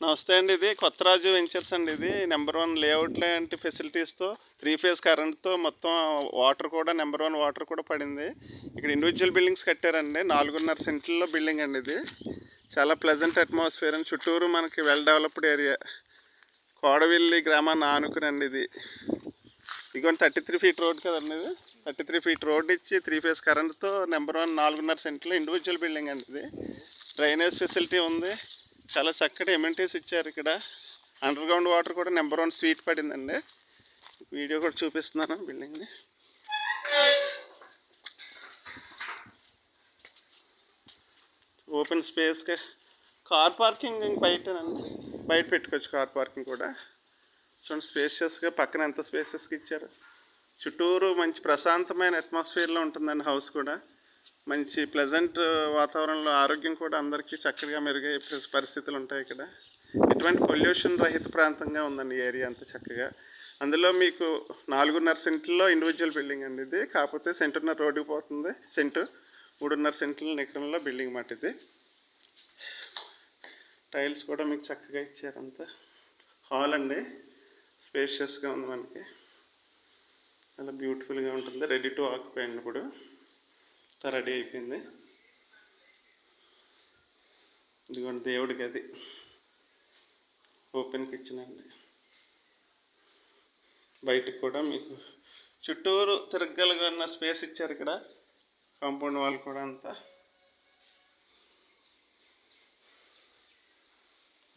నమస్తే అండి. ఇది కొత్తరాజు వెంచర్స్ అండి. ఇది నెంబర్ 1 లేఅవుట్ లాంటి ఫెసిలిటీస్తో 3 ఫేజ్ కరెంట్తో మొత్తం వాటర్ కూడా నెంబర్ 1 వాటర్ కూడా పడింది. ఇక్కడ ఇండివిజువల్ బిల్డింగ్స్ కట్టారండి. 4.5 సెంట్లలో బిల్డింగ్ అండి ఇది. చాలా ప్లెజెంట్ అట్మాస్ఫియర్ అండి. చుట్టూరు మనకి వెల్ డెవలప్డ్ ఏరియా. కోడవిల్లి గ్రామాన్ని ఆనుకునండి ఇది. ఇదిగోండి 33 ఫీట్ రోడ్ కదండి ఇది. 33 ఫీట్ రోడ్ ఇచ్చి 3 ఫేజ్ కరెంట్తో నెంబర్ 1 4.5 సెంట్లో ఇండివిజువల్ బిల్డింగ్ అండి ఇది. డ్రైనేజ్ ఫెసిలిటీ ఉంది. చాలా చక్కటి ఎమ్యూనిటీస్ ఇచ్చారు ఇక్కడ. అండర్ గ్రౌండ్ వాటర్ కూడా నెంబర్ 1 స్వీట్ పడిందండి. వీడియో కూడా చూపిస్తున్నాను బిల్డింగ్ని. ఓపెన్ స్పేస్గా కార్ పార్కింగ్ బయటనండి. బయట పెట్టుకోవచ్చు కార్ పార్కింగ్ కూడా. చూడండి స్పేషియస్గా పక్కన ఎంత స్పేషియస్గా ఇచ్చారు. చుట్టూరు మంచి ప్రశాంతమైన అట్మాస్ఫియర్లో ఉంటుందండి హౌస్ కూడా. మంచి ప్లెజెంట్ వాతావరణంలో ఆరోగ్యం కూడా అందరికీ చక్కగా మెరుగయ్యే పరిస్థితులు ఉంటాయి ఇక్కడ. ఎటువంటి పొల్యూషన్ రహిత ప్రాంతంగా ఉందండి ఏరియా అంతా చక్కగా. అందులో మీకు 4.5 సెంట్లో ఇండివిజువల్ బిల్డింగ్ అండి ఇది. కాకపోతే సెంటున్నర రోడ్డుకి పోతుంది. 3.5 సెంట్ల ఎకరంలో బిల్డింగ్ మాట ఇది. టైల్స్ కూడా మీకు చక్కగా ఇచ్చారంతా. హాల్ అండి, స్పేషియస్గా ఉంది మనకి. చాలా బ్యూటిఫుల్గా ఉంటుంది. రెడీ టు ఆక్యుపై అండి. ఇప్పుడు రెడీ అయిపోయింది. ఇదిగోండి దేవుడి గది, ఓపెన్ కిచెన్ అండి. బయటకు కూడా మీకు చుట్టూరు తిరగలుగా ఉన్న స్పేస్ ఇచ్చారు ఇక్కడ. కాంపౌండ్ వాల్ కూడా అంతా.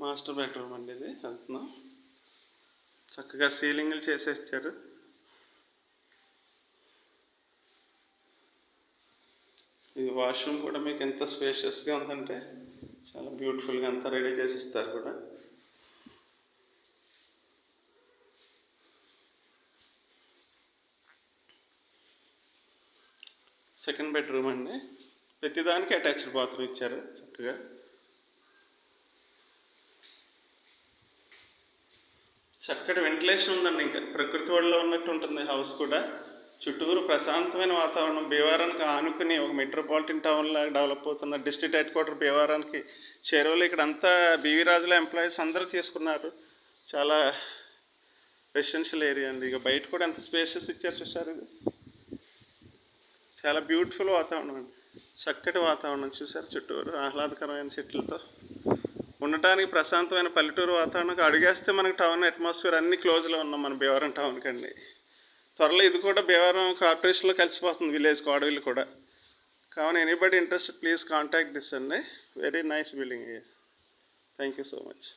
మాస్టర్ బెడ్రూమ్ అండి ఇది. వెళ్తున్నాం. చక్కగా సీలింగ్లు చేసేసారు. ఇది వాష్రూమ్ కూడా మీకు ఎంత స్పేషియస్గా ఉందంటే చాలా బ్యూటిఫుల్గా అంతా రెడీ చేసి ఇస్తారు కూడా. సెకండ్ బెడ్రూమ్ అండి. ప్రతిదానికి అటాచ్డ్ బాత్రూమ్ ఇచ్చారు చక్కగా. చక్కటి వెంటిలేషన్ ఉందండి. ఇంకా ప్రకృతి ఒడిలో ఉన్నట్టు ఉంటుంది హౌస్ కూడా. చుట్టూరు ప్రశాంతమైన వాతావరణం. భీమవరానికి ఆనుకుని ఒక మెట్రోపాలిటన్ టౌన్ లాగా డెవలప్ అవుతున్న డిస్ట్రిక్ట్ హెడ్ క్వార్టర్ భీమవరానికి చేరువలో ఇక్కడ అంతా బీవీ రాజుల ఎంప్లాయీస్ అందరూ తీసుకున్నారు. చాలా రెసిడెన్షియల్ ఏరియా అండి. ఇక బయట కూడా ఎంత స్పేసెస్ ఇచ్చారు చూసారు. ఇది చాలా బ్యూటిఫుల్ వాతావరణం అండి. చక్కటి వాతావరణం చూసారు. చుట్టూరు ఆహ్లాదకరమైన చెట్లతో ఉండటానికి ప్రశాంతమైన పల్లెటూరు వాతావరణం. అడిగేస్తే మనకి టౌన్ అట్మాస్ఫియర్ అన్ని క్లోజ్లో ఉన్నాం మన భీమవరం టౌన్కి అండి. త్వరలో ఇది కూడా భీమవరం కార్పొరేషన్లో కలిసిపోతుంది, విలేజ్ కోడవిల్లు కూడా. కావున anybody interested please contact this అండి. Very nice building. Thank you so much.